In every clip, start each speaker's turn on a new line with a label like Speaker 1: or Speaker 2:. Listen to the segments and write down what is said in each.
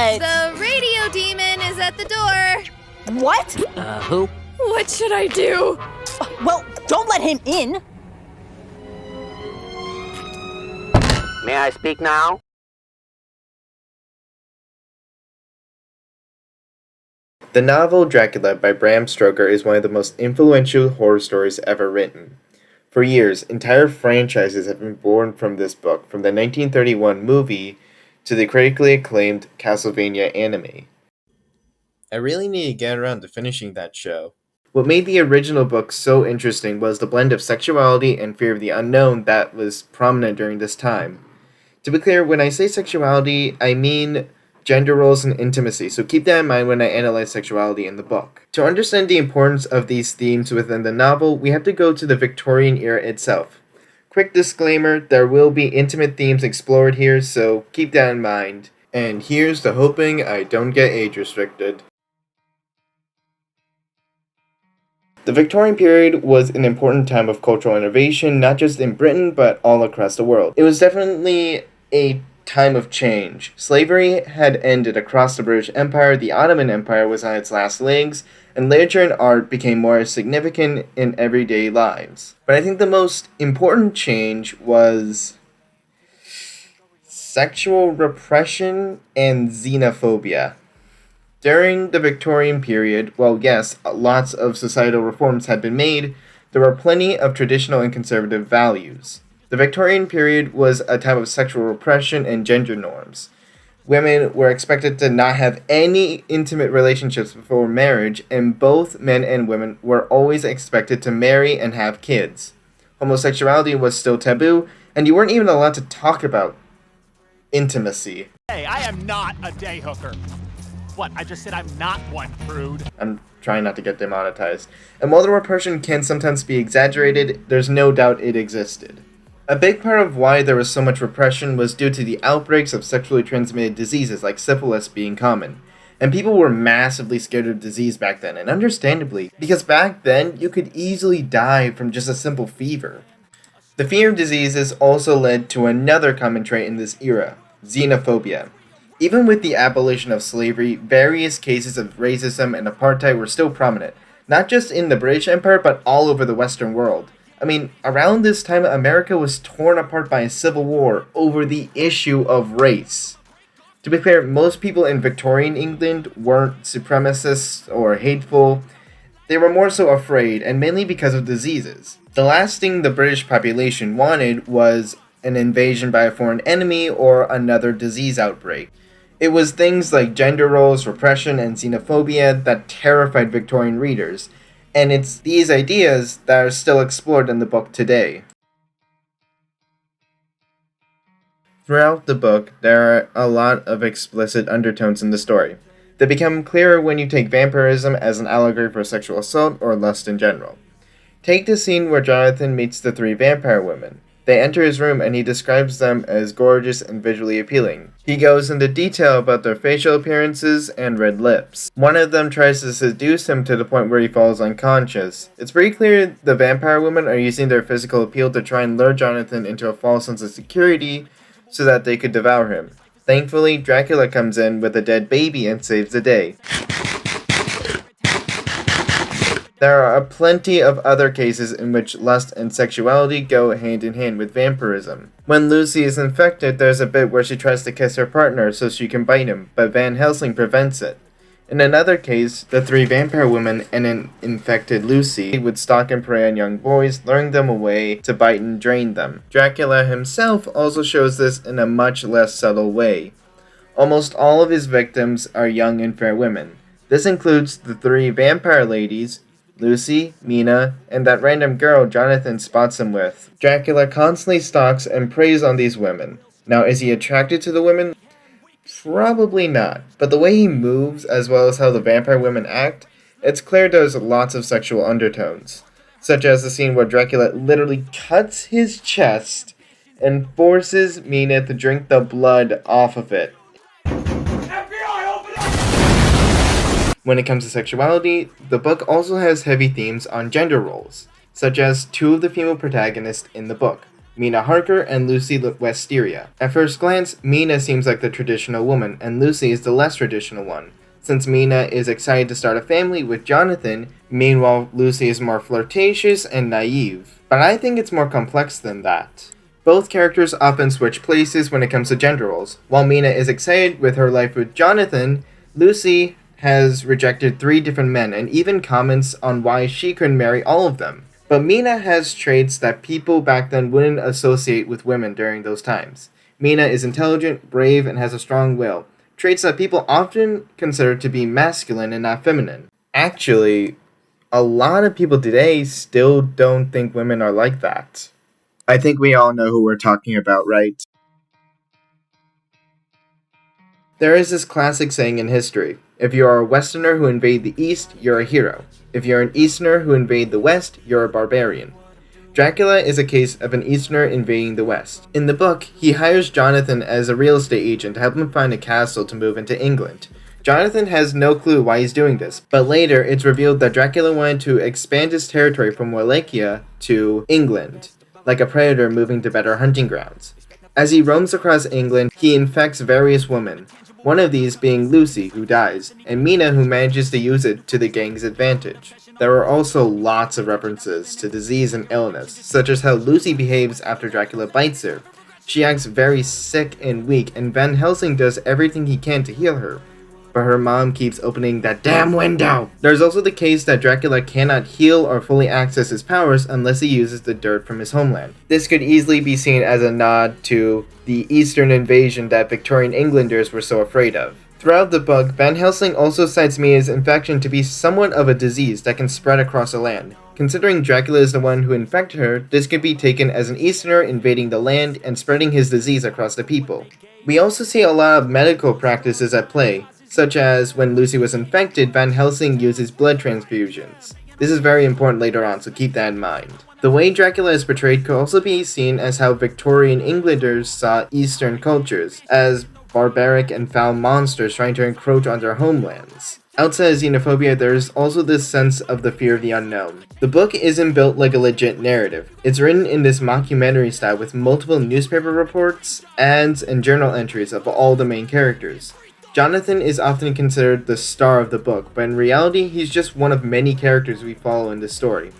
Speaker 1: What?
Speaker 2: The radio demon is at the door.
Speaker 1: What?
Speaker 3: Who?
Speaker 2: What should I do?
Speaker 1: Well, don't let him in.
Speaker 3: May I speak now?
Speaker 4: The novel Dracula by Bram Stoker is one of the most influential horror stories ever written. For years, entire franchises have been born from this book, from the 1931 movie to the critically acclaimed Castlevania anime. I really need to get around to finishing that show. What made the original book so interesting was the blend of sexuality and fear of the unknown that was prominent during this time. To be clear, when I say sexuality, I mean gender roles and intimacy, so keep that in mind when I analyze sexuality in the book. To understand the importance of these themes within the novel, we have to go to the Victorian era itself. Quick disclaimer, there will be intimate themes explored here, so keep that in mind. And here's to hoping I don't get age restricted. The Victorian period was an important time of cultural innovation, not just in Britain, but all across the world. It was definitely a time of change. Slavery had ended across the British Empire, the Ottoman Empire was on its last legs, and literature and art became more significant in everyday lives. But I think the most important change was sexual repression and xenophobia. During the Victorian period, well, yes, lots of societal reforms had been made, there were plenty of traditional and conservative values. The Victorian period was a time of sexual repression and gender norms. Women were expected to not have any intimate relationships before marriage, and both men and women were always expected to marry and have kids. Homosexuality was still taboo, and you weren't even allowed to talk about intimacy.
Speaker 5: Hey, I am not a day hooker. What? I just said I'm not one, prude.
Speaker 4: I'm trying not to get demonetized. And while the repression can sometimes be exaggerated, there's no doubt it existed. A big part of why there was so much repression was due to the outbreaks of sexually transmitted diseases like syphilis being common. And people were massively scared of disease back then, and understandably, because back then you could easily die from just a simple fever. The fear of diseases also led to another common trait in this era, xenophobia. Even with the abolition of slavery, various cases of racism and apartheid were still prominent, not just in the British Empire, but all over the Western world. I mean, around this time, America was torn apart by a civil war over the issue of race. To be fair, most people in Victorian England weren't supremacists or hateful. They were more so afraid, and mainly because of diseases. The last thing the British population wanted was an invasion by a foreign enemy or another disease outbreak. It was things like gender roles, repression, and xenophobia that terrified Victorian readers. And it's these ideas that are still explored in the book today. Throughout the book, there are a lot of explicit undertones in the story. They become clearer when you take vampirism as an allegory for sexual assault or lust in general. Take the scene where Jonathan meets the three vampire women. They enter his room and he describes them as gorgeous and visually appealing. He goes into detail about their facial appearances and red lips. One of them tries to seduce him to the point where he falls unconscious. It's pretty clear the vampire women are using their physical appeal to try and lure Jonathan into a false sense of security so that they could devour him. Thankfully, Dracula comes in with a dead baby and saves the day. There are plenty of other cases in which lust and sexuality go hand in hand with vampirism. When Lucy is infected, there's a bit where she tries to kiss her partner so she can bite him, but Van Helsing prevents it. In another case, the three vampire women and an infected Lucy would stalk and prey on young boys, luring them away to bite and drain them. Dracula himself also shows this in a much less subtle way. Almost all of his victims are young and fair women. This includes the three vampire ladies, Lucy, Mina, and that random girl Jonathan spots him with. Dracula constantly stalks and preys on these women. Now, is he attracted to the women? Probably not. But the way he moves, as well as how the vampire women act, it's clear there's lots of sexual undertones. Such as the scene where Dracula literally cuts his chest and forces Mina to drink the blood off of it. When it comes to sexuality, the book also has heavy themes on gender roles, such as two of the female protagonists in the book. Mina Harker and Lucy Westeria. At first glance, Mina seems like the traditional woman, and Lucy is the less traditional one, since Mina is excited to start a family with Jonathan, meanwhile Lucy is more flirtatious and naive. But I think it's more complex than that. Both characters often switch places when it comes to gender roles. While Mina is excited with her life with Jonathan, Lucy has rejected 3 different men and even comments on why she couldn't marry all of them. But Mina has traits that people back then wouldn't associate with women during those times. Mina is intelligent, brave, and has a strong will. Traits that people often consider to be masculine and not feminine. Actually, a lot of people today still don't think women are like that. I think we all know who we're talking about, right? There is this classic saying in history: if you are a Westerner who invade the East, you're a hero. If you're an Easterner who invade the West, you're a barbarian. Dracula is a case of an Easterner invading the West. In the book, he hires Jonathan as a real estate agent to help him find a castle to move into England. Jonathan has no clue why he's doing this, but later it's revealed that Dracula wanted to expand his territory from Wallachia to England, like a predator moving to better hunting grounds. As he roams across England, he infects various women, one of these being Lucy, who dies, and Mina, who manages to use it to the gang's advantage. There are also lots of references to disease and illness, such as how Lucy behaves after Dracula bites her. She acts very sick and weak, and Van Helsing does everything he can to heal her, but her mom keeps opening that damn window! There's also the case that Dracula cannot heal or fully access his powers unless he uses the dirt from his homeland. This could easily be seen as a nod to the Eastern invasion that Victorian Englanders were so afraid of. Throughout the book, Van Helsing also cites Mina's infection to be somewhat of a disease that can spread across a land. Considering Dracula is the one who infected her, this could be taken as an Easterner invading the land and spreading his disease across the people. We also see a lot of medical practices at play, such as when Lucy was infected, Van Helsing uses blood transfusions. This is very important later on, so keep that in mind. The way Dracula is portrayed could also be seen as how Victorian Englanders saw Eastern cultures, as barbaric and foul monsters trying to encroach on their homelands. Outside of xenophobia, there is also this sense of the fear of the unknown. The book isn't built like a legit narrative. It's written in this mockumentary style with multiple newspaper reports, ads, and journal entries of all the main characters. Jonathan is often considered the star of the book, but in reality, he's just one of many characters we follow in the story.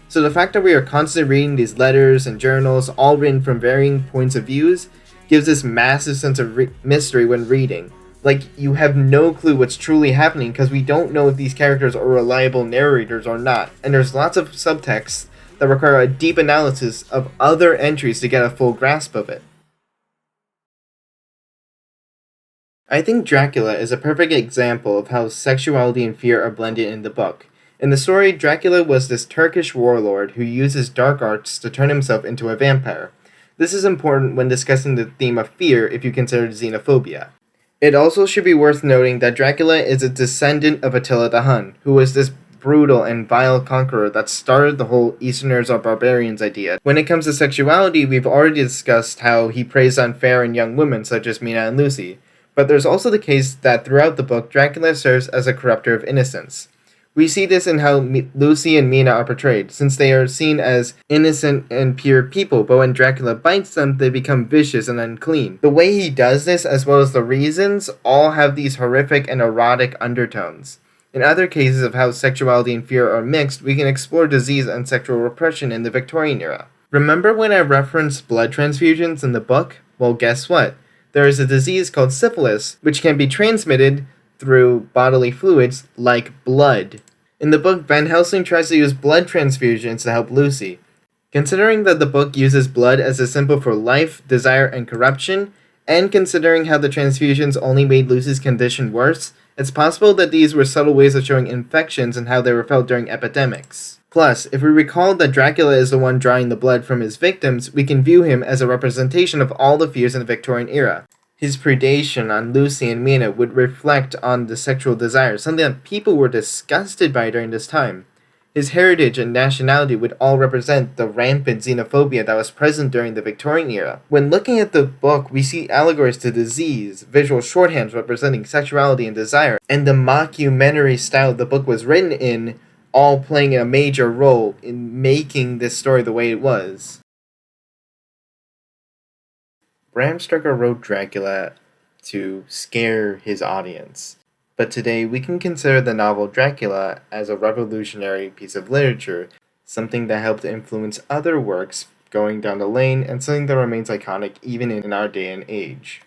Speaker 4: So the fact that we are constantly reading these letters and journals, all written from varying points of views, gives this massive sense of mystery when reading. Like, you have no clue what's truly happening because we don't know if these characters are reliable narrators or not, and there's lots of subtext that require a deep analysis of other entries to get a full grasp of it. I think Dracula is a perfect example of how sexuality and fear are blended in the book. In the story, Dracula was this Turkish warlord who uses dark arts to turn himself into a vampire. This is important when discussing the theme of fear if you consider xenophobia. It also should be worth noting that Dracula is a descendant of Attila the Hun, who was this brutal and vile conqueror that started the whole Easterners are barbarians idea. When it comes to sexuality, we've already discussed how he preys on fair and young women such as Mina and Lucy. But there's also the case that throughout the book, Dracula serves as a corrupter of innocence. We see this in how Lucy and Mina are portrayed, since they are seen as innocent and pure people, but when Dracula bites them, they become vicious and unclean. The way he does this, as well as the reasons, all have these horrific and erotic undertones. In other cases of how sexuality and fear are mixed, we can explore disease and sexual repression in the Victorian era. Remember when I referenced blood transfusions in the book? Well, guess what? There is a disease called syphilis, which can be transmitted through bodily fluids like blood. In the book, Van Helsing tries to use blood transfusions to help Lucy. Considering that the book uses blood as a symbol for life, desire, and corruption, and considering how the transfusions only made Lucy's condition worse, it's possible that these were subtle ways of showing infections and how they were felt during epidemics. Plus, if we recall that Dracula is the one drawing the blood from his victims, we can view him as a representation of all the fears in the Victorian era. His predation on Lucy and Mina would reflect on the sexual desire, something that people were disgusted by during this time. His heritage and nationality would all represent the rampant xenophobia that was present during the Victorian era. When looking at the book, we see allegories to disease, visual shorthands representing sexuality and desire, and the mockumentary style the book was written in, all playing a major role in making this story the way it was. Bram Stoker wrote Dracula to scare his audience. But today we can consider the novel Dracula as a revolutionary piece of literature, something that helped influence other works going down the lane and something that remains iconic even in our day and age.